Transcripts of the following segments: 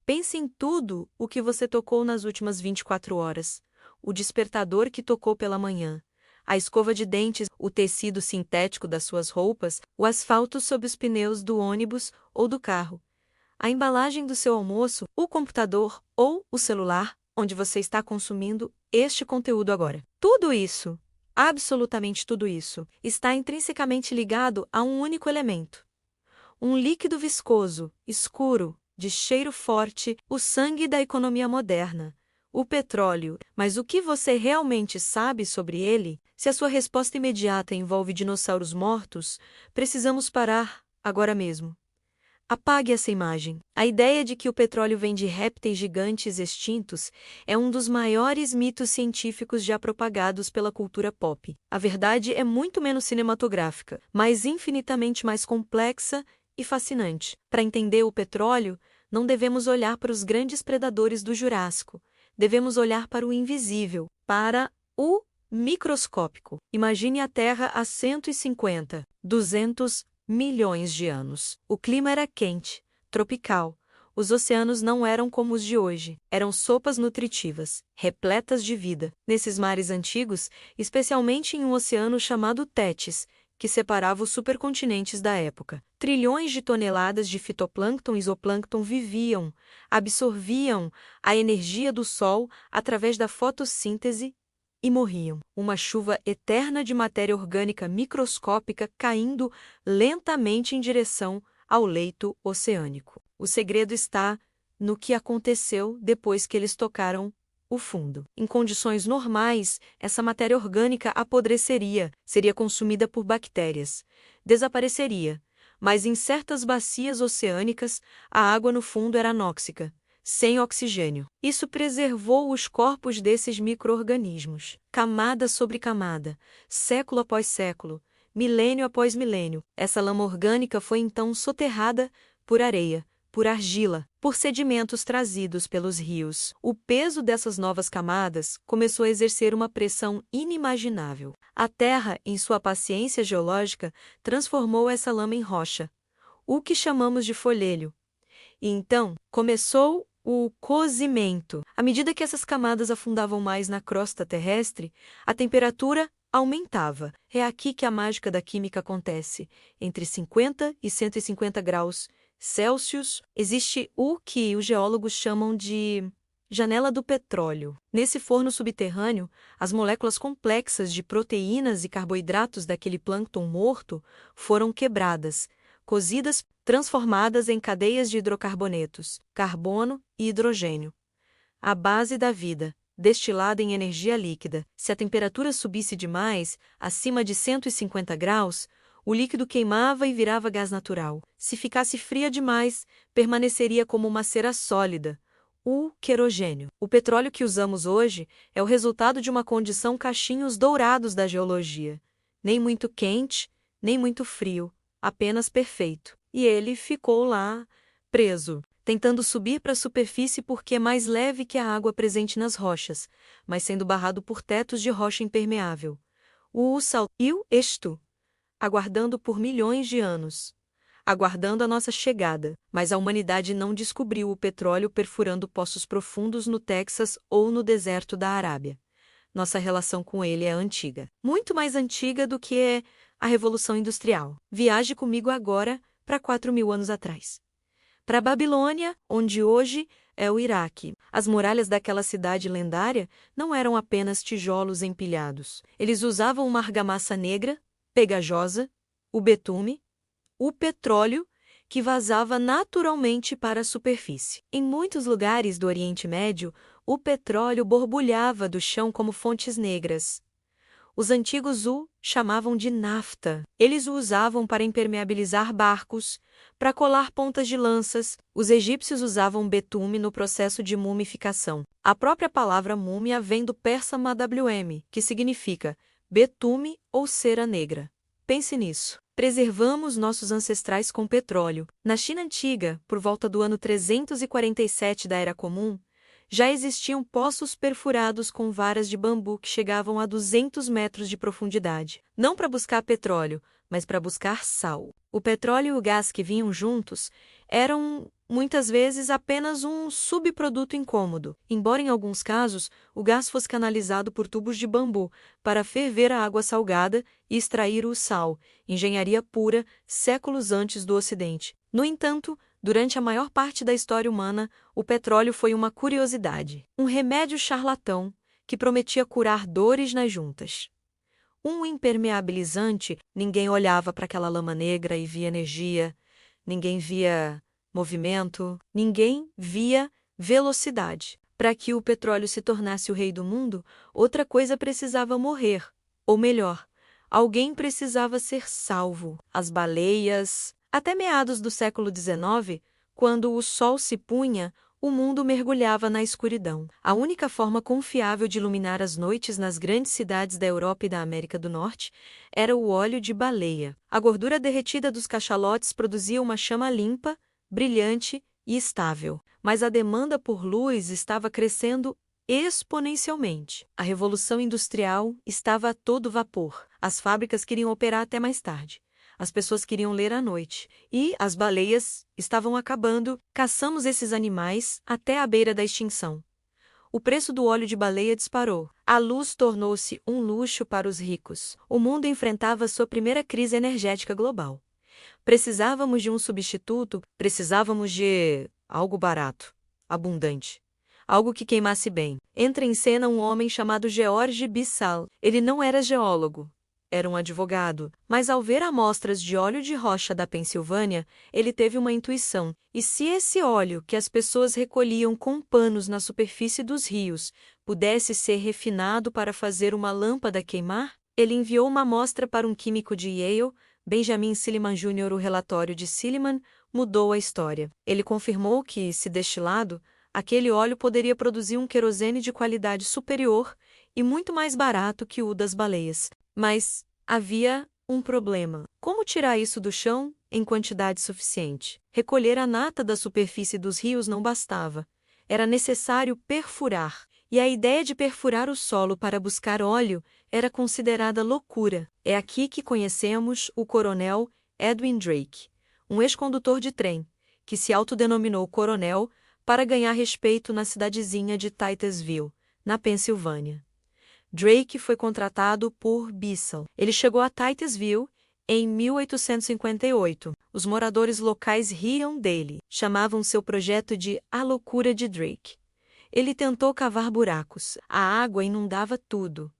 Pense em tudo o que você tocou nas últimas 24 horas. O despertador que tocou pela manhã, a escova de dentes, o tecido sintético das suas roupas, o asfalto sob os pneus do ônibus ou do carro, a embalagem do seu almoço, o computador ou o celular, onde você está consumindo este conteúdo agora. Tudo isso, absolutamente tudo isso, está intrinsecamente ligado a um único elemento. Um líquido viscoso, escuro, de cheiro forte, o sangue da economia moderna, o petróleo. Mas o que você realmente sabe sobre ele? Se a sua resposta imediata envolve dinossauros mortos, precisamos parar agora mesmo. Apague essa imagem. A ideia de que o petróleo vem de répteis gigantes extintos é um dos maiores mitos científicos já propagados pela cultura pop. A verdade é muito menos cinematográfica, mas infinitamente mais complexa e fascinante. Para entender o petróleo, não devemos olhar para os grandes predadores do Jurássico. Devemos olhar para o invisível, para o microscópico. Imagine a Terra há 150, 200 milhões de anos. O clima era quente, tropical. Os oceanos não eram como os de hoje. Eram sopas nutritivas, repletas de vida. Nesses mares antigos, especialmente em um oceano chamado Tétis, que separava os supercontinentes da época, trilhões de toneladas de fitoplâncton e zooplâncton viviam, absorviam a energia do sol através da fotossíntese e morriam. Uma chuva eterna de matéria orgânica microscópica caindo lentamente em direção ao leito oceânico. O segredo está no que aconteceu depois que eles tocaram o fundo. Em condições normais, essa matéria orgânica apodreceria, seria consumida por bactérias, desapareceria. Mas em certas bacias oceânicas, a água no fundo era anóxica, sem oxigênio. Isso preservou os corpos desses micro-organismos, camada sobre camada, século após século, milênio após milênio. Essa lama orgânica foi então soterrada por areia, por argila, por sedimentos trazidos pelos rios. O peso dessas novas camadas começou a exercer uma pressão inimaginável. A Terra, em sua paciência geológica, transformou essa lama em rocha, o que chamamos de folhelho. E então começou o cozimento. À medida que essas camadas afundavam mais na crosta terrestre, a temperatura aumentava. É aqui que a mágica da química acontece. Entre 50 e 150 graus Celsius, existe o que os geólogos chamam de janela do petróleo. Nesse forno subterrâneo, as moléculas complexas de proteínas e carboidratos daquele plâncton morto foram quebradas, cozidas, transformadas em cadeias de hidrocarbonetos, carbono e hidrogênio. A base da vida, destilada em energia líquida. Se a temperatura subisse demais, acima de 150 graus, o líquido queimava e virava gás natural. Se ficasse fria demais, permaneceria como uma cera sólida, o querogênio. O petróleo que usamos hoje é o resultado de uma condição cachinhos dourados da geologia. Nem muito quente, nem muito frio, apenas perfeito. E ele ficou lá, preso, tentando subir para a superfície porque é mais leve que a água presente nas rochas, mas sendo barrado por tetos de rocha impermeável. O sal e o esto, aguardando por milhões de anos, aguardando a nossa chegada, mas a humanidade não descobriu o petróleo perfurando poços profundos no Texas ou no deserto da Arábia. Nossa relação com ele é antiga, muito mais antiga do que é a Revolução Industrial. Viaje comigo agora para 4.000 anos atrás. Para a Babilônia, onde hoje é o Iraque. As muralhas daquela cidade lendária não eram apenas tijolos empilhados. Eles usavam uma argamassa negra, pegajosa, o betume, o petróleo, que vazava naturalmente para a superfície. Em muitos lugares do Oriente Médio, o petróleo borbulhava do chão como fontes negras. Os antigos o chamavam de nafta. Eles o usavam para impermeabilizar barcos, para colar pontas de lanças. Os egípcios usavam betume no processo de mumificação. A própria palavra múmia vem do persa mwm, que significa betume ou cera negra. Pense nisso. Preservamos nossos ancestrais com petróleo. Na China antiga, por volta do ano 347 da Era Comum, já existiam poços perfurados com varas de bambu que chegavam a 200 metros de profundidade. Não para buscar petróleo, mas para buscar sal. O petróleo e o gás que vinham juntos eram, muitas vezes, apenas um subproduto incômodo, embora em alguns casos o gás fosse canalizado por tubos de bambu para ferver a água salgada e extrair o sal, engenharia pura, séculos antes do Ocidente. No entanto, durante a maior parte da história humana, o petróleo foi uma curiosidade, um remédio charlatão que prometia curar dores nas juntas. Um impermeabilizante, ninguém olhava para aquela lama negra e via energia, ninguém via movimento, ninguém via velocidade. Para que o petróleo se tornasse o rei do mundo, outra coisa precisava morrer. Ou melhor, alguém precisava ser salvo. As baleias. Até meados do século XIX, quando o sol se punha, o mundo mergulhava na escuridão. A única forma confiável de iluminar as noites nas grandes cidades da Europa e da América do Norte era o óleo de baleia. A gordura derretida dos cachalotes produzia uma chama limpa, brilhante e estável. Mas a demanda por luz estava crescendo exponencialmente. A Revolução Industrial estava a todo vapor. As fábricas queriam operar até mais tarde. As pessoas queriam ler à noite. E as baleias estavam acabando. Caçamos esses animais até à beira da extinção. O preço do óleo de baleia disparou. A luz tornou-se um luxo para os ricos. O mundo enfrentava sua primeira crise energética global. Precisávamos de um substituto, precisávamos de algo barato, abundante. Algo que queimasse bem. Entra em cena um homem chamado George Bissell. Ele não era geólogo. Era um advogado, mas ao ver amostras de óleo de rocha da Pensilvânia, ele teve uma intuição. E se esse óleo que as pessoas recolhiam com panos na superfície dos rios pudesse ser refinado para fazer uma lâmpada queimar? Ele enviou uma amostra para um químico de Yale, Benjamin Silliman Jr. O relatório de Silliman mudou a história. Ele confirmou que, se destilado, aquele óleo poderia produzir um querosene de qualidade superior e muito mais barato que o das baleias. Mas havia um problema. Como tirar isso do chão em quantidade suficiente? Recolher a nata da superfície dos rios não bastava. Era necessário perfurar. E a ideia de perfurar o solo para buscar óleo era considerada loucura. É aqui que conhecemos o coronel Edwin Drake, um ex-condutor de trem, que se autodenominou coronel para ganhar respeito na cidadezinha de Titusville, na Pensilvânia. Drake foi contratado por Bissell. Ele chegou a Titusville em 1858. Os moradores locais riam dele. Chamavam seu projeto de A Loucura de Drake. Ele tentou cavar buracos. A água inundava tudo.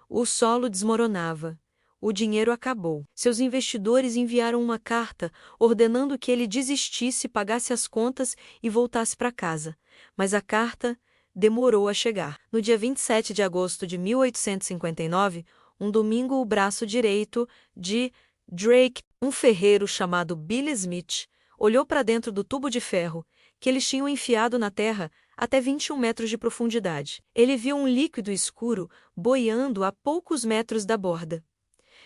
O solo desmoronava. O dinheiro acabou. Seus investidores enviaram uma carta ordenando que ele desistisse, pagasse as contas e voltasse para casa. Mas a carta demorou a chegar. No dia 27 de agosto de 1859, um domingo, o braço direito de Drake, um ferreiro chamado Billy Smith, olhou para dentro do tubo de ferro que eles tinham enfiado na terra até 21 metros de profundidade. Ele viu um líquido escuro boiando a poucos metros da borda.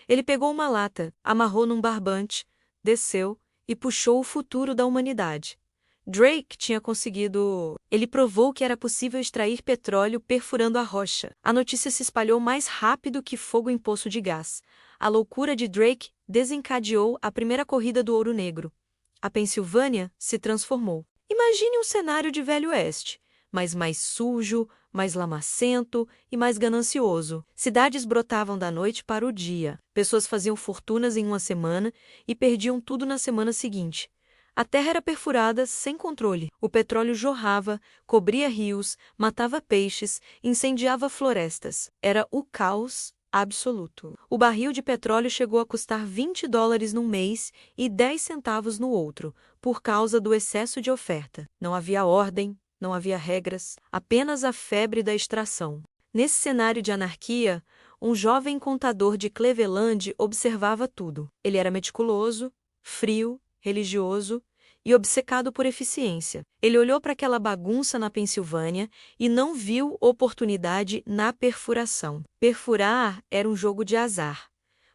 Ele pegou uma lata, amarrou num barbante, desceu e puxou o futuro da humanidade. Drake tinha conseguido. Ele provou que era possível extrair petróleo perfurando a rocha. A notícia se espalhou mais rápido que fogo em poço de gás. A loucura de Drake desencadeou a primeira corrida do ouro negro. A Pensilvânia se transformou. Imagine um cenário de Velho Oeste, mas mais sujo, mais lamacento e mais ganancioso. Cidades brotavam da noite para o dia. Pessoas faziam fortunas em uma semana e perdiam tudo na semana seguinte. A terra era perfurada sem controle. O petróleo jorrava, cobria rios, matava peixes, incendiava florestas. Era o caos absoluto. O barril de petróleo chegou a custar $20 num mês e 10 centavos no outro, por causa do excesso de oferta. Não havia ordem, não havia regras, apenas a febre da extração. Nesse cenário de anarquia, um jovem contador de Cleveland observava tudo. Ele era meticuloso, frio, religioso e obcecado por eficiência. Ele olhou para aquela bagunça na Pensilvânia e não viu oportunidade na perfuração. Perfurar era um jogo de azar.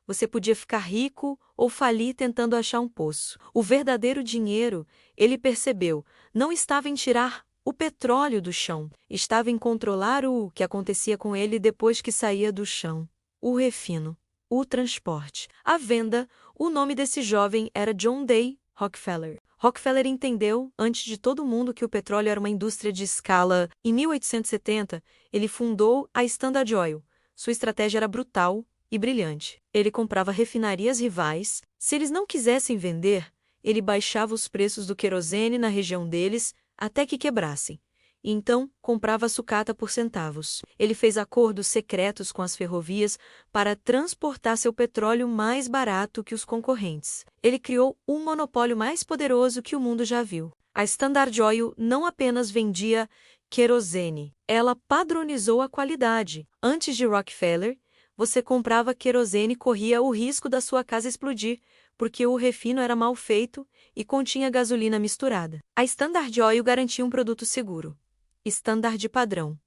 Você podia ficar rico ou falir tentando achar um poço. O verdadeiro dinheiro, ele percebeu, não estava em tirar o petróleo do chão, estava em controlar o que acontecia com ele depois que saía do chão. O refino, o transporte, a venda. O nome desse jovem era John Day Rockefeller. Rockefeller entendeu, antes de todo mundo, que o petróleo era uma indústria de escala. Em 1870, ele fundou a Standard Oil. Sua estratégia era brutal e brilhante. Ele comprava refinarias rivais. Se eles não quisessem vender, ele baixava os preços do querosene na região deles até que quebrassem. E então, comprava a sucata por centavos. Ele fez acordos secretos com as ferrovias para transportar seu petróleo mais barato que os concorrentes. Ele criou um monopólio mais poderoso que o mundo já viu. A Standard Oil não apenas vendia querosene, ela padronizou a qualidade. Antes de Rockefeller, você comprava querosene e corria o risco da sua casa explodir, porque o refino era mal feito e continha gasolina misturada. A Standard Oil garantia um produto seguro. Standard padrão.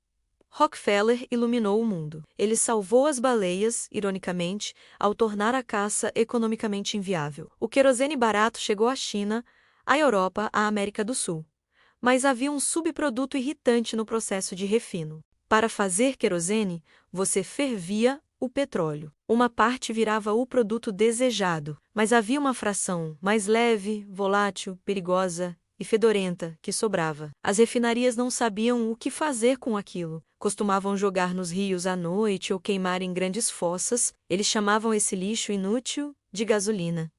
Rockefeller iluminou o mundo. Ele salvou as baleias, ironicamente, ao tornar a caça economicamente inviável. O querosene barato chegou à China, à Europa, à América do Sul. Mas havia um subproduto irritante no processo de refino. Para fazer querosene, você fervia o petróleo. Uma parte virava o produto desejado, mas havia uma fração mais leve, volátil, perigosa e fedorenta que sobrava. As refinarias não sabiam o que fazer com aquilo. Costumavam jogar nos rios à noite ou queimar em grandes fossas. Eles chamavam esse lixo inútil de gasolina.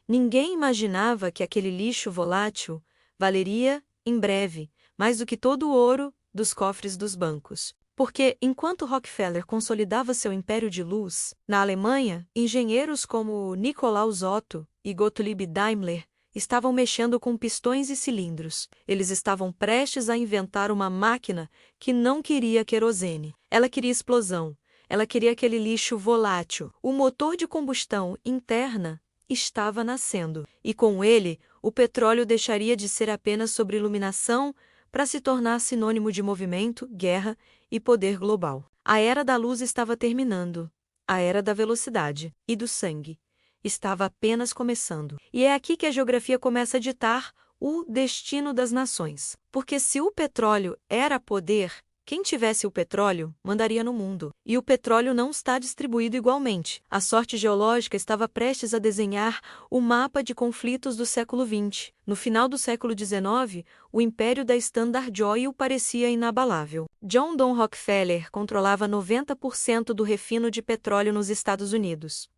Ninguém imaginava que aquele lixo volátil valeria, em breve, mais do que todo o ouro dos cofres dos bancos. Porque, enquanto Rockefeller consolidava seu império de luz, na Alemanha, engenheiros como Nikolaus Otto e Gottlieb Daimler estavam mexendo com pistões e cilindros. Eles estavam prestes a inventar uma máquina que não queria querosene. Ela queria explosão. Ela queria aquele lixo volátil. O motor de combustão interna estava nascendo. E com ele, o petróleo deixaria de ser apenas sobre iluminação para se tornar sinônimo de movimento, guerra e poder global. A era da luz estava terminando. A era da velocidade e do sangue estava apenas começando. E é aqui que a geografia começa a ditar o destino das nações. Porque se o petróleo era poder, quem tivesse o petróleo mandaria no mundo. E o petróleo não está distribuído igualmente. A sorte geológica estava prestes a desenhar o mapa de conflitos do século XX. No final do século XIX, o império da Standard Oil parecia inabalável. John Don Rockefeller controlava 90% do refino de petróleo nos Estados Unidos.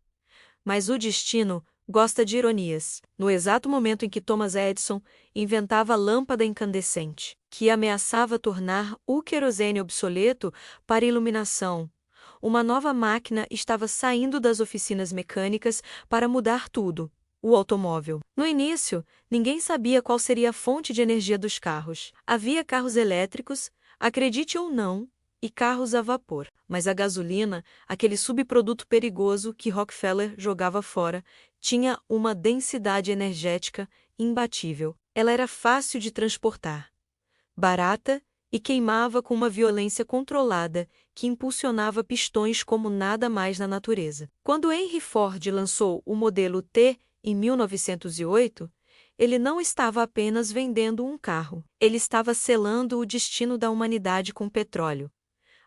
Mas o destino gosta de ironias. No exato momento em que Thomas Edison inventava a lâmpada incandescente, que ameaçava tornar o querosene obsoleto para iluminação, uma nova máquina estava saindo das oficinas mecânicas para mudar tudo: o automóvel. No início, ninguém sabia qual seria a fonte de energia dos carros. Havia carros elétricos, acredite ou não, e carros a vapor. Mas a gasolina, aquele subproduto perigoso que Rockefeller jogava fora, tinha uma densidade energética imbatível. Ela era fácil de transportar, barata e queimava com uma violência controlada que impulsionava pistões como nada mais na natureza. Quando Henry Ford lançou o modelo T em 1908, ele não estava apenas vendendo um carro. Ele estava selando o destino da humanidade com petróleo.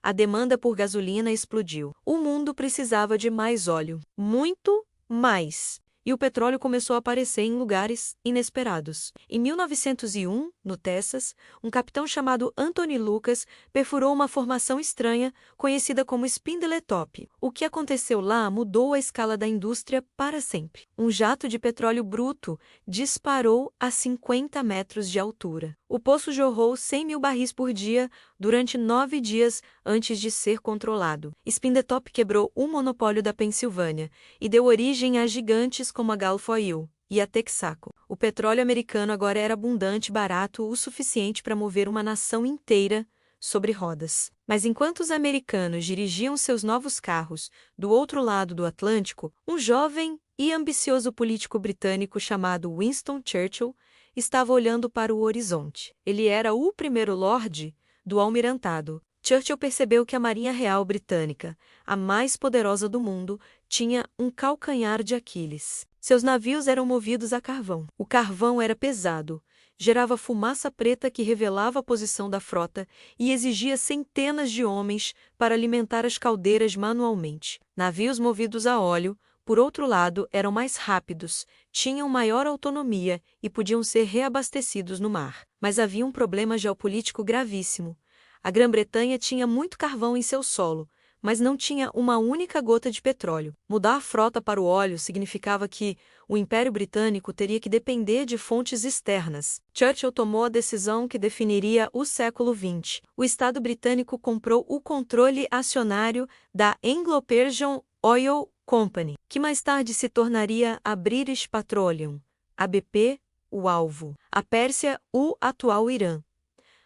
A demanda por gasolina explodiu. O mundo precisava de mais óleo. Muito mais. E o petróleo começou a aparecer em lugares inesperados. Em 1901, no Texas, um capitão chamado Anthony Lucas perfurou uma formação estranha, conhecida como Spindletop. O que aconteceu lá mudou a escala da indústria para sempre. Um jato de petróleo bruto disparou a 50 metros de altura. O poço jorrou 100 mil barris por dia durante 9 dias antes de ser controlado. Spindletop quebrou o monopólio da Pensilvânia e deu origem a gigantes como a Gulf Oil e a Texaco. O petróleo americano agora era abundante e barato o suficiente para mover uma nação inteira sobre rodas. Mas enquanto os americanos dirigiam seus novos carros do outro lado do Atlântico, um jovem e ambicioso político britânico chamado Winston Churchill estava olhando para o horizonte. Ele era o primeiro lorde do almirantado. Churchill percebeu que a Marinha Real Britânica, a mais poderosa do mundo, tinha um calcanhar de Aquiles. Seus navios eram movidos a carvão. O carvão era pesado, gerava fumaça preta que revelava a posição da frota e exigia centenas de homens para alimentar as caldeiras manualmente. Navios movidos a óleo Por outro lado, eram mais rápidos, tinham maior autonomia e podiam ser reabastecidos no mar. Mas havia um problema geopolítico gravíssimo. A Grã-Bretanha tinha muito carvão em seu solo, mas não tinha uma única gota de petróleo. Mudar a frota para o óleo significava que o Império Britânico teria que depender de fontes externas. Churchill tomou a decisão que definiria o século XX. O Estado britânico comprou o controle acionário da Anglo-Persian Oil Company, que mais tarde se tornaria a British Petroleum, a BP, o alvo, a Pérsia, o atual Irã.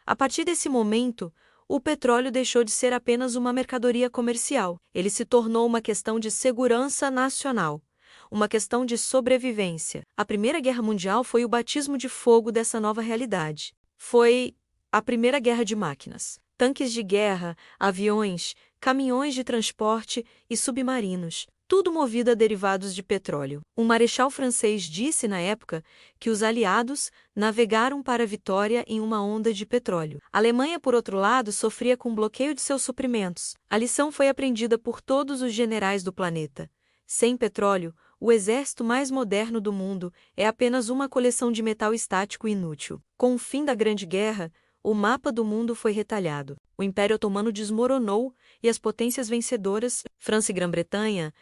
A partir desse momento, o petróleo deixou de ser apenas uma mercadoria comercial. Ele se tornou uma questão de segurança nacional, uma questão de sobrevivência. A Primeira Guerra Mundial foi o batismo de fogo dessa nova realidade. Foi a Primeira Guerra de Máquinas. Tanques de guerra, aviões, caminhões de transporte e submarinos, tudo movido a derivados de petróleo. Um marechal francês disse na época que os aliados navegaram para a vitória em uma onda de petróleo. A Alemanha, por outro lado, sofria com bloqueio de seus suprimentos. A lição foi aprendida por todos os generais do planeta. Sem petróleo, o exército mais moderno do mundo é apenas uma coleção de metal estático inútil. Com o fim da Grande Guerra, o mapa do mundo foi retalhado. O Império Otomano desmoronou e as potências vencedoras, França e Grã-Bretanha,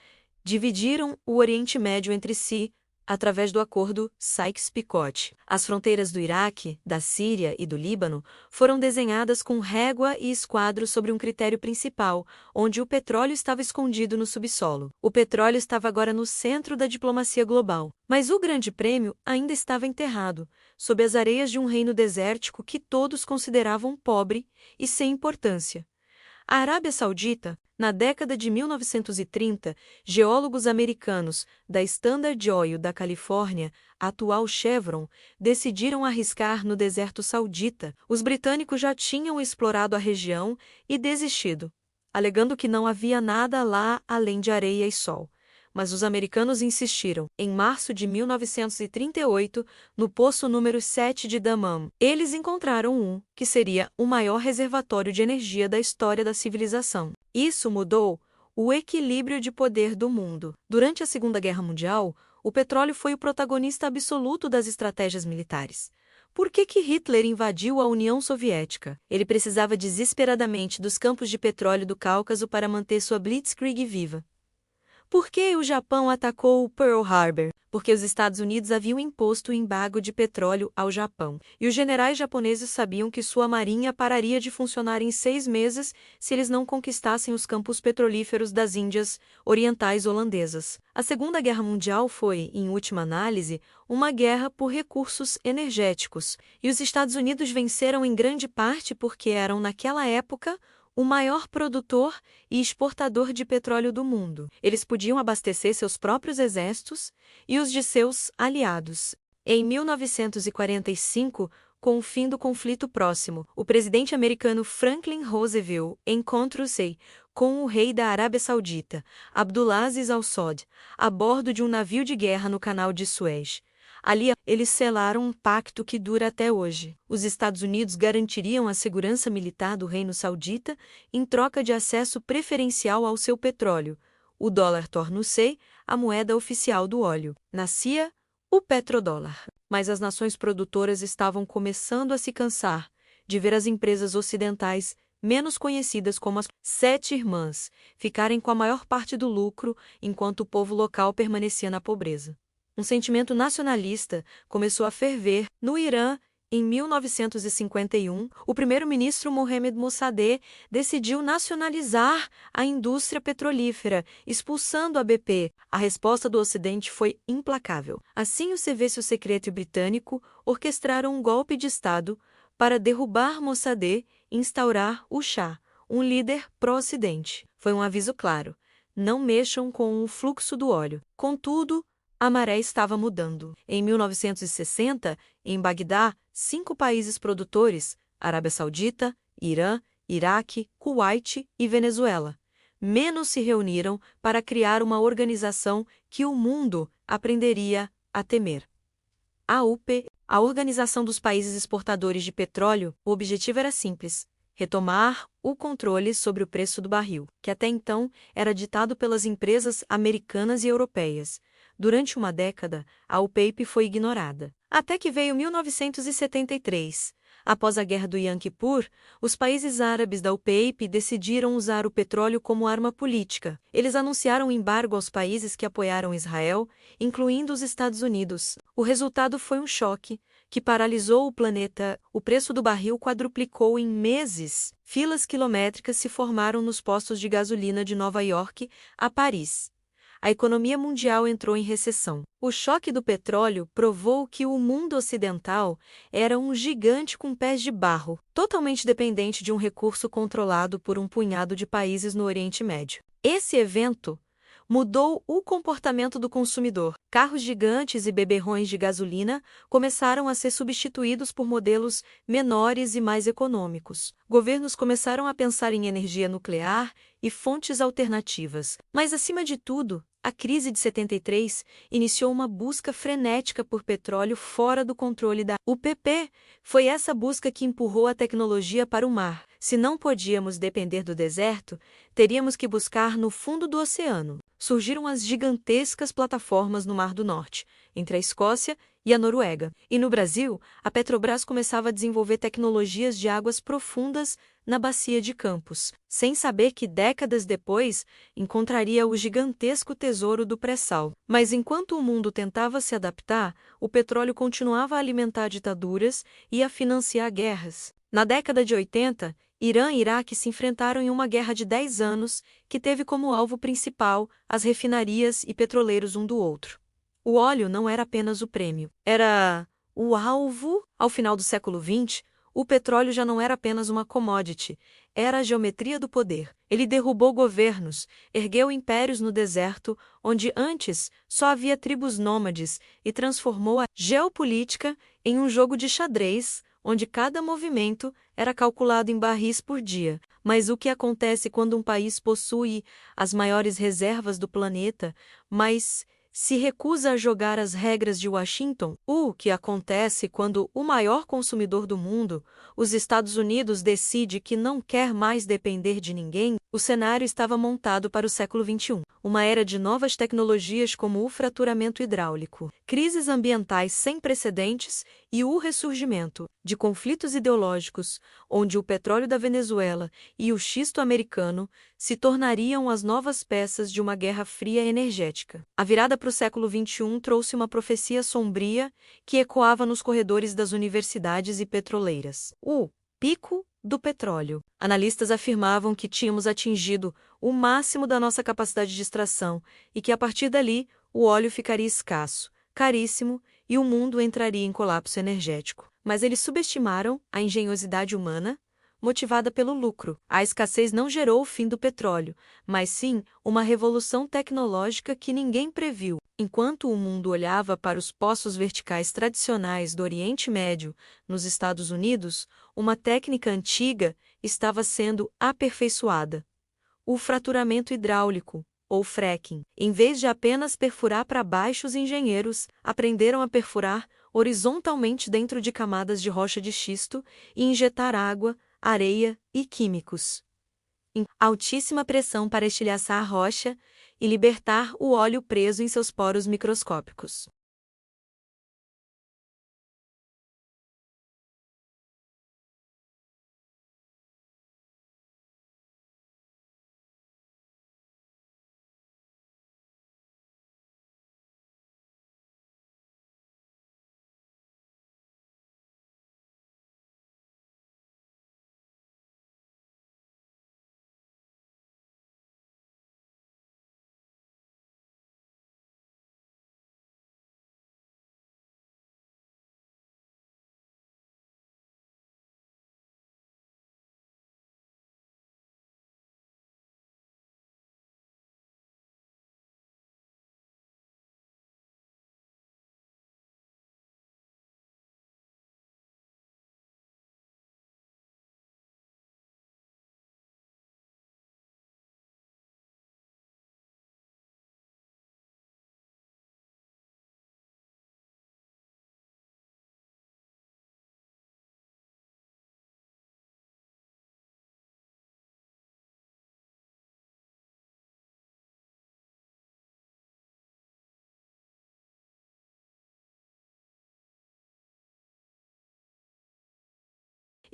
dividiram o Oriente Médio entre si através do Acordo Sykes-Picot. As fronteiras do Iraque, da Síria e do Líbano foram desenhadas com régua e esquadro sobre um critério principal, onde o petróleo estava escondido no subsolo. O petróleo estava agora no centro da diplomacia global. Mas o Grande Prêmio ainda estava enterrado, sob as areias de um reino desértico que todos consideravam pobre e sem importância. A Arábia Saudita, na década de 1930, geólogos americanos da Standard Oil da Califórnia, atual Chevron, decidiram arriscar no deserto saudita. Os britânicos já tinham explorado a região e desistido, alegando que não havia nada lá além de areia e sol. Mas os americanos insistiram. Em março de 1938, no poço número 7 de Dammam, eles encontraram que seria o maior reservatório de energia da história da civilização. Isso mudou o equilíbrio de poder do mundo. Durante a Segunda Guerra Mundial, o petróleo foi o protagonista absoluto das estratégias militares. Por que Hitler invadiu a União Soviética? Ele precisava desesperadamente dos campos de petróleo do Cáucaso para manter sua Blitzkrieg viva. Por que o Japão atacou Pearl Harbor? Porque os Estados Unidos haviam imposto o embargo de petróleo ao Japão. E os generais japoneses sabiam que sua marinha pararia de funcionar em 6 meses se eles não conquistassem os campos petrolíferos das Índias Orientais holandesas. A Segunda Guerra Mundial foi, em última análise, uma guerra por recursos energéticos. E os Estados Unidos venceram em grande parte porque eram, naquela época, o maior produtor e exportador de petróleo do mundo. Eles podiam abastecer seus próprios exércitos e os de seus aliados. Em 1945, com o fim do conflito próximo, o presidente americano Franklin Roosevelt encontrou-se com o rei da Arábia Saudita, Abdulaziz Al-Saud, a bordo de um navio de guerra no Canal de Suez. Ali, eles selaram um pacto que dura até hoje. Os Estados Unidos garantiriam a segurança militar do Reino Saudita em troca de acesso preferencial ao seu petróleo. O dólar tornou-se a moeda oficial do óleo. Nascia o petrodólar. Mas as nações produtoras estavam começando a se cansar de ver as empresas ocidentais, menos conhecidas como as Sete Irmãs, ficarem com a maior parte do lucro enquanto o povo local permanecia na pobreza. Um sentimento nacionalista começou a ferver no Irã. Em 1951, o primeiro-ministro Mohammad Mossadegh decidiu nacionalizar a indústria petrolífera, expulsando a BP. A resposta do Ocidente foi implacável. Assim, o Serviço Secreto Britânico orquestraram um golpe de Estado para derrubar Mossadegh e instaurar o Shah, um líder pró-Ocidente. Foi um aviso claro: não mexam com o fluxo do óleo. Contudo, a maré estava mudando. Em 1960, em Bagdá, 5 países produtores, Arábia Saudita, Irã, Iraque, Kuwait e Venezuela, menos se reuniram para criar uma organização que o mundo aprenderia a temer. A OPEP, a Organização dos Países Exportadores de Petróleo. O objetivo era simples: retomar o controle sobre o preço do barril, que até então era ditado pelas empresas americanas e europeias. Durante uma década, a OPEP foi ignorada. Até que veio 1973. Após a Guerra do Yom Kippur, os países árabes da OPEP decidiram usar o petróleo como arma política. Eles anunciaram embargo aos países que apoiaram Israel, incluindo os Estados Unidos. O resultado foi um choque que paralisou o planeta. O preço do barril quadruplicou em meses. Filas quilométricas se formaram nos postos de gasolina de Nova York a Paris. A economia mundial entrou em recessão. O choque do petróleo provou que o mundo ocidental era um gigante com pés de barro, totalmente dependente de um recurso controlado por um punhado de países no Oriente Médio. Esse evento mudou o comportamento do consumidor. Carros gigantes e beberrões de gasolina começaram a ser substituídos por modelos menores e mais econômicos. Governos começaram a pensar em energia nuclear e fontes alternativas. Mas, acima de tudo, a crise de 73 iniciou uma busca frenética por petróleo fora do controle da OPEP. Foi essa busca que empurrou a tecnologia para o mar. Se não podíamos depender do deserto, teríamos que buscar no fundo do oceano. Surgiram as gigantescas plataformas no Mar do Norte, entre a Escócia e a Noruega. E no Brasil, a Petrobras começava a desenvolver tecnologias de águas profundas na bacia de Campos, sem saber que décadas depois encontraria o gigantesco tesouro do pré-sal. Mas enquanto o mundo tentava se adaptar, o petróleo continuava a alimentar ditaduras e a financiar guerras. Na década de 80, Irã e Iraque se enfrentaram em uma guerra de 10 anos que teve como alvo principal as refinarias e petroleiros um do outro. O óleo não era apenas o prêmio, era o alvo. Ao final do século XX, o petróleo já não era apenas uma commodity, era a geometria do poder. Ele derrubou governos, ergueu impérios no deserto, onde antes só havia tribos nômades, e transformou a geopolítica em um jogo de xadrez, onde cada movimento era calculado em barris por dia. Mas o que acontece quando um país possui as maiores reservas do planeta, mas se recusa a jogar as regras de Washington? O que acontece quando o maior consumidor do mundo, os Estados Unidos, decide que não quer mais depender de ninguém? O cenário estava montado para o século XXI, uma era de novas tecnologias como o fraturamento hidráulico, crises ambientais sem precedentes e o ressurgimento de conflitos ideológicos, onde o petróleo da Venezuela e o xisto americano se tornariam as novas peças de uma guerra fria energética. A virada para o século XXI trouxe uma profecia sombria que ecoava nos corredores das universidades e petroleiras. O pico do petróleo. Analistas afirmavam que tínhamos atingido o máximo da nossa capacidade de extração e que, a partir dali, o óleo ficaria escasso, caríssimo e o mundo entraria em colapso energético. Mas eles subestimaram a engenhosidade humana, motivada pelo lucro. A escassez não gerou o fim do petróleo, mas sim uma revolução tecnológica que ninguém previu. Enquanto o mundo olhava para os poços verticais tradicionais do Oriente Médio, nos Estados Unidos, uma técnica antiga estava sendo aperfeiçoada: o fraturamento hidráulico, ou fracking. Em vez de apenas perfurar para baixo, os engenheiros aprenderam a perfurar horizontalmente dentro de camadas de rocha de xisto e injetar água, areia e químicos em altíssima pressão para estilhaçar a rocha e libertar o óleo preso em seus poros microscópicos.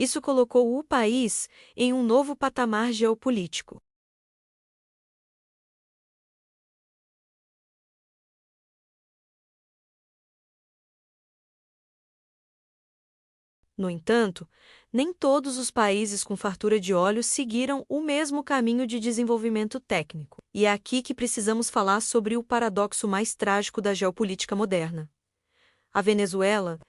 Isso colocou o país em um novo patamar geopolítico. No entanto, nem todos os países com fartura de óleo seguiram o mesmo caminho de desenvolvimento técnico. E é aqui que precisamos falar sobre o paradoxo mais trágico da geopolítica moderna. A Venezuela,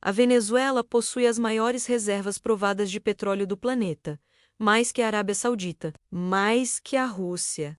a Venezuela possui as maiores reservas provadas de petróleo do planeta, mais que a Arábia Saudita, mais que a Rússia.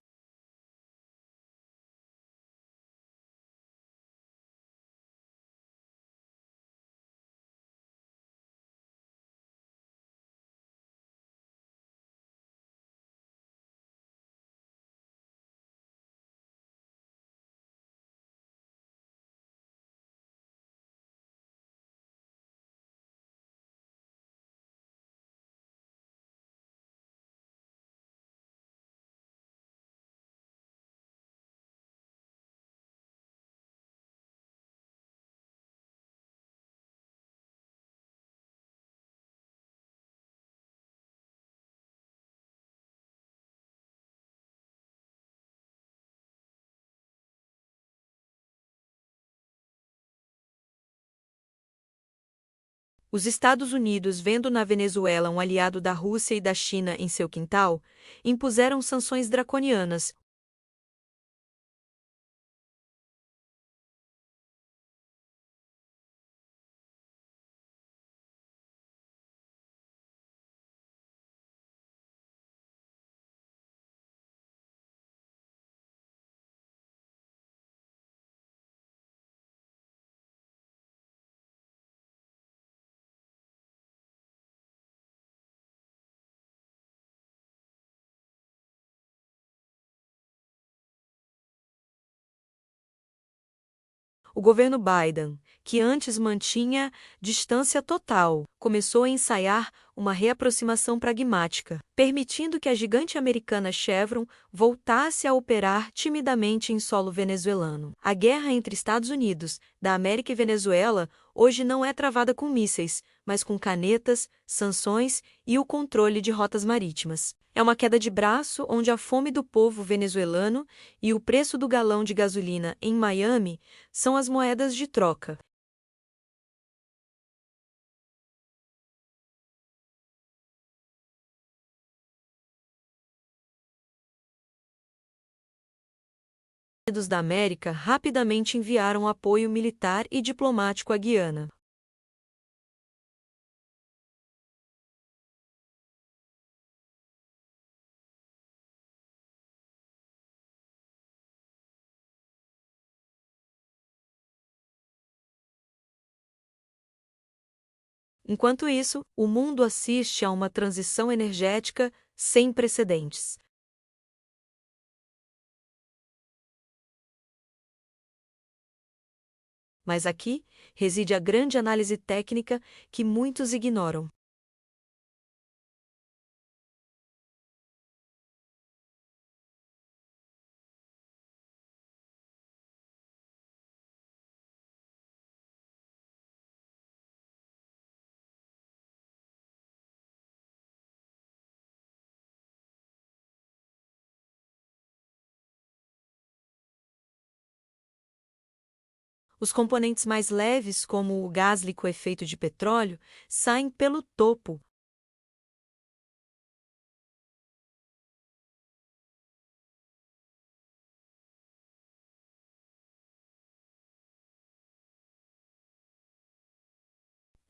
Os Estados Unidos, vendo na Venezuela um aliado da Rússia e da China em seu quintal, impuseram sanções draconianas. O governo Biden, que antes mantinha distância total, começou a ensaiar uma reaproximação pragmática, permitindo que a gigante americana Chevron voltasse a operar timidamente em solo venezuelano. A guerra entre Estados Unidos, da América e Venezuela hoje não é travada com mísseis, mas com canetas, sanções e o controle de rotas marítimas. É uma queda de braço onde a fome do povo venezuelano e o preço do galão de gasolina em Miami são as moedas de troca. Os Estados Unidos da América rapidamente enviaram apoio militar e diplomático à Guiana. Enquanto isso, o mundo assiste a uma transição energética sem precedentes. Mas aqui reside a grande análise técnica que muitos ignoram. Os componentes mais leves, como o gás liquefeito de petróleo, saem pelo topo.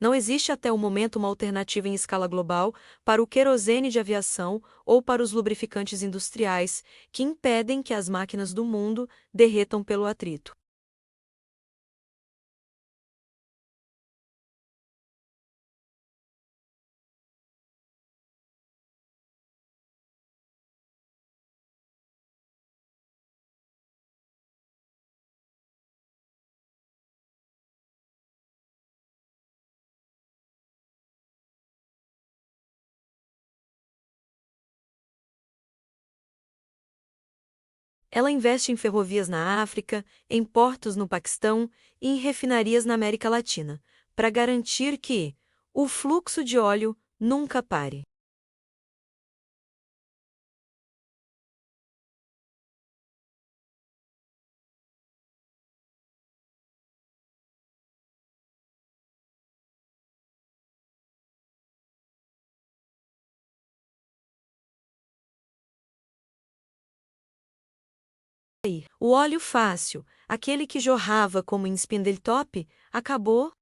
Não existe até o momento uma alternativa em escala global para o querosene de aviação ou para os lubrificantes industriais, que impedem que as máquinas do mundo derretam pelo atrito. Ela investe em ferrovias na África, em portos no Paquistão e em refinarias na América Latina, para garantir que o fluxo de óleo nunca pare. O óleo fácil, aquele que jorrava como em Spindletop, acabou.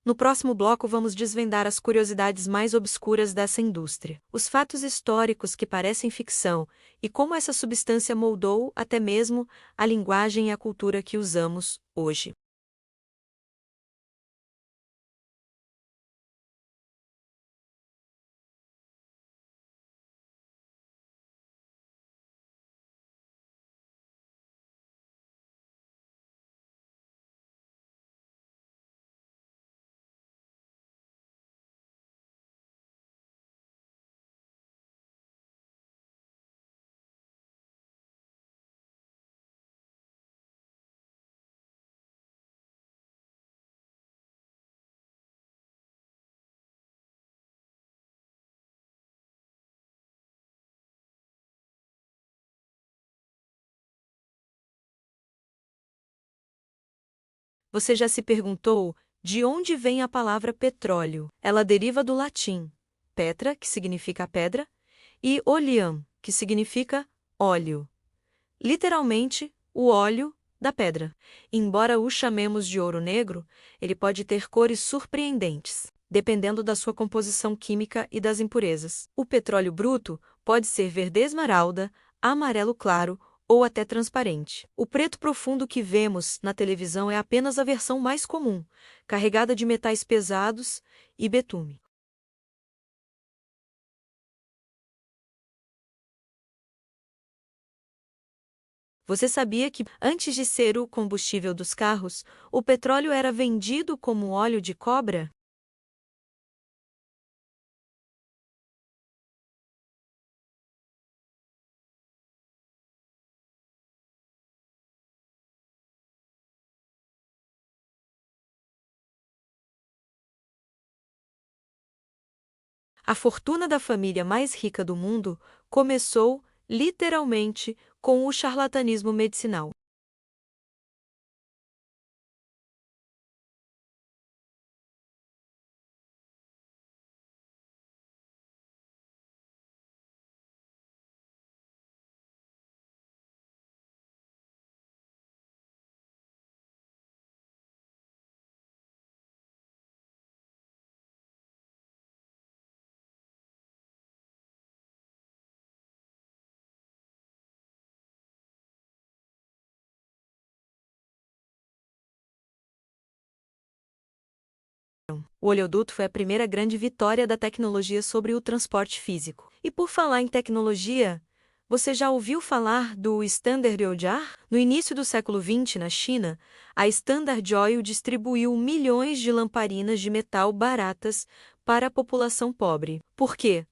No próximo bloco, vamos desvendar as curiosidades mais obscuras dessa indústria, os fatos históricos que parecem ficção e como essa substância moldou até mesmo a linguagem e a cultura que usamos hoje. Você já se perguntou de onde vem a palavra petróleo? Ela deriva do latim petra, que significa pedra, e oleum, que significa óleo. Literalmente, o óleo da pedra. Embora o chamemos de ouro negro, ele pode ter cores surpreendentes, dependendo da sua composição química e das impurezas. O petróleo bruto pode ser verde esmeralda, amarelo claro ou até transparente. O preto profundo que vemos na televisão é apenas a versão mais comum, carregada de metais pesados e betume. Você sabia que, antes de ser o combustível dos carros, o petróleo era vendido como óleo de cobra? A fortuna da família mais rica do mundo começou, literalmente, com o charlatanismo medicinal. O oleoduto foi a primeira grande vitória da tecnologia sobre o transporte físico. E por falar em tecnologia, você já ouviu falar do Standard Oil? No início do século XX, na China, a Standard Oil distribuiu milhões de lamparinas de metal baratas para a população pobre. Por quê?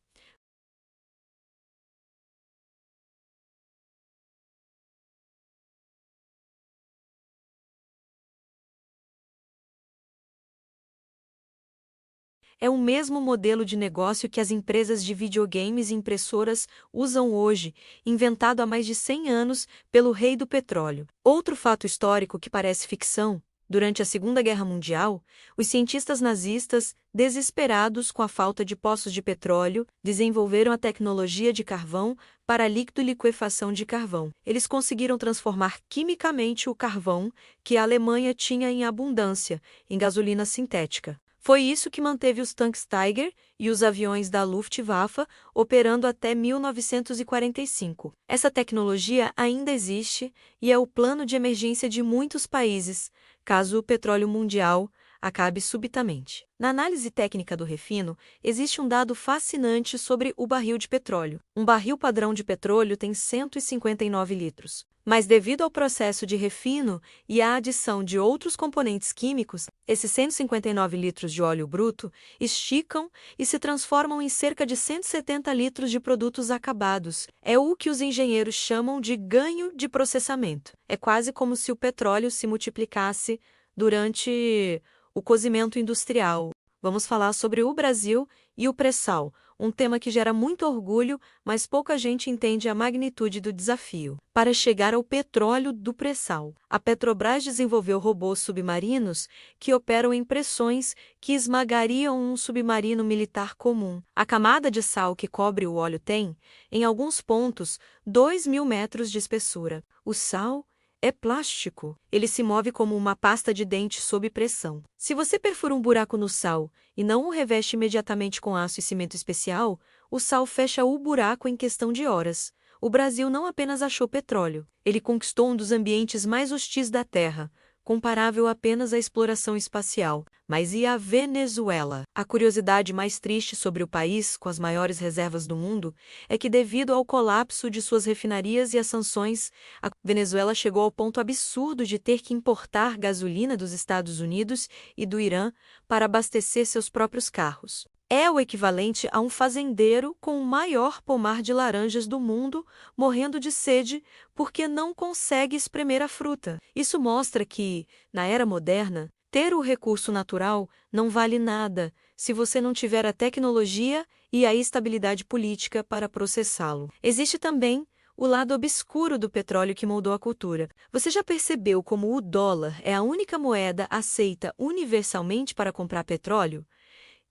É o mesmo modelo de negócio que as empresas de videogames e impressoras usam hoje, inventado há mais de 100 anos pelo rei do petróleo. Outro fato histórico que parece ficção: durante a Segunda Guerra Mundial, os cientistas nazistas, desesperados com a falta de poços de petróleo, desenvolveram a tecnologia de carvão para a líquido-liquefação de carvão. Eles conseguiram transformar quimicamente o carvão, que a Alemanha tinha em abundância, em gasolina sintética. Foi isso que manteve os tanques Tiger e os aviões da Luftwaffe operando até 1945. Essa tecnologia ainda existe e é o plano de emergência de muitos países, caso o petróleo mundial acabe subitamente. Na análise técnica do refino, existe um dado fascinante sobre o barril de petróleo. Um barril padrão de petróleo tem 159 litros. Mas devido ao processo de refino e à adição de outros componentes químicos, esses 159 litros de óleo bruto esticam e se transformam em cerca de 170 litros de produtos acabados. É o que os engenheiros chamam de ganho de processamento. É quase como se o petróleo se multiplicasse durante o cozimento industrial. Vamos falar sobre o Brasil e o pré-sal, um tema que gera muito orgulho, mas pouca gente entende a magnitude do desafio. Para chegar ao petróleo do pré-sal, a Petrobras desenvolveu robôs submarinos que operam em pressões que esmagariam um submarino militar comum. A camada de sal que cobre o óleo tem, em alguns pontos, 2.000 metros de espessura. O sal é plástico. Ele se move como uma pasta de dente sob pressão. Se você perfura um buraco no sal e não o reveste imediatamente com aço e cimento especial, o sal fecha o buraco em questão de horas. O Brasil não apenas achou petróleo, ele conquistou um dos ambientes mais hostis da Terra, comparável apenas à exploração espacial. Mas e a Venezuela? A curiosidade mais triste sobre o país, com as maiores reservas do mundo, é que devido ao colapso de suas refinarias e às sanções, a Venezuela chegou ao ponto absurdo de ter que importar gasolina dos Estados Unidos e do Irã para abastecer seus próprios carros. É o equivalente a um fazendeiro com o maior pomar de laranjas do mundo morrendo de sede porque não consegue espremer a fruta. Isso mostra que, na era moderna, ter o recurso natural não vale nada se você não tiver a tecnologia e a estabilidade política para processá-lo. Existe também o lado obscuro do petróleo que moldou a cultura. Você já percebeu como o dólar é a única moeda aceita universalmente para comprar petróleo?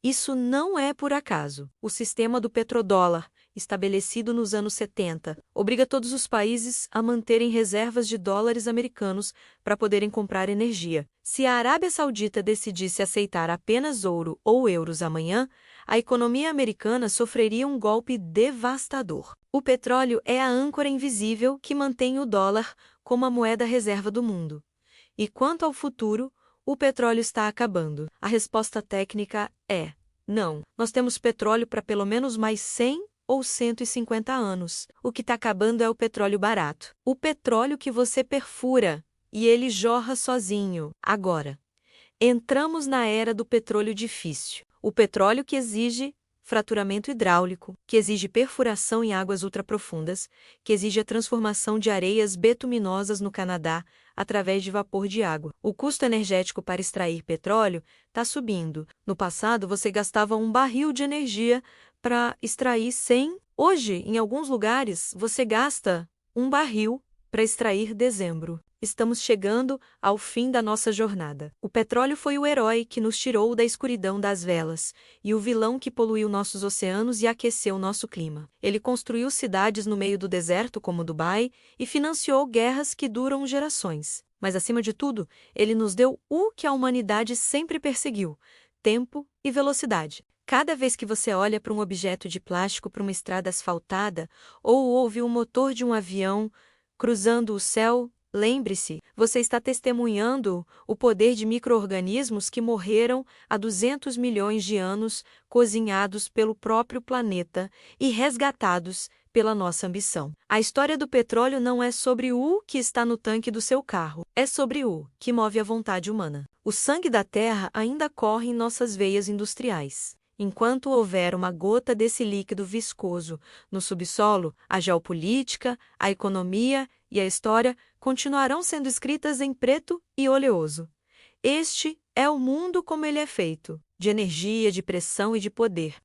Isso não é por acaso. O sistema do petrodólar, estabelecido nos anos 70, obriga todos os países a manterem reservas de dólares americanos para poderem comprar energia. Se a Arábia Saudita decidisse aceitar apenas ouro ou euros amanhã, a economia americana sofreria um golpe devastador. O petróleo é a âncora invisível que mantém o dólar como a moeda reserva do mundo. E quanto ao futuro, o petróleo está acabando. A resposta técnica é: não. Nós temos petróleo para pelo menos mais 100 ou 150 anos. O que está acabando é o petróleo barato. O petróleo que você perfura e ele jorra sozinho. Agora, entramos na era do petróleo difícil. O petróleo que exige fraturamento hidráulico, que exige perfuração em águas ultraprofundas, que exige a transformação de areias betuminosas no Canadá através de vapor de água. O custo energético para extrair petróleo está subindo. No passado, você gastava um barril de energia para extrair 100. Hoje, em alguns lugares, você gasta um barril para extrair dezembro. Estamos chegando ao fim da nossa jornada. O petróleo foi o herói que nos tirou da escuridão das velas e o vilão que poluiu nossos oceanos e aqueceu nosso clima. Ele construiu cidades no meio do deserto, como Dubai, e financiou guerras que duram gerações. Mas, acima de tudo, ele nos deu o que a humanidade sempre perseguiu: tempo e velocidade. Cada vez que você olha para um objeto de plástico para uma estrada asfaltada ou ouve o motor de um avião cruzando o céu, lembre-se, você está testemunhando o poder de micro-organismos que morreram há 200 milhões de anos, cozinhados pelo próprio planeta e resgatados pela nossa ambição. A história do petróleo não é sobre o que está no tanque do seu carro, é sobre o que move a vontade humana. O sangue da terra ainda corre em nossas veias industriais. Enquanto houver uma gota desse líquido viscoso no subsolo, a geopolítica, a economia e a história continuarão sendo escritas em preto e oleoso. Este é o mundo como ele é feito, de energia, de pressão e de poder.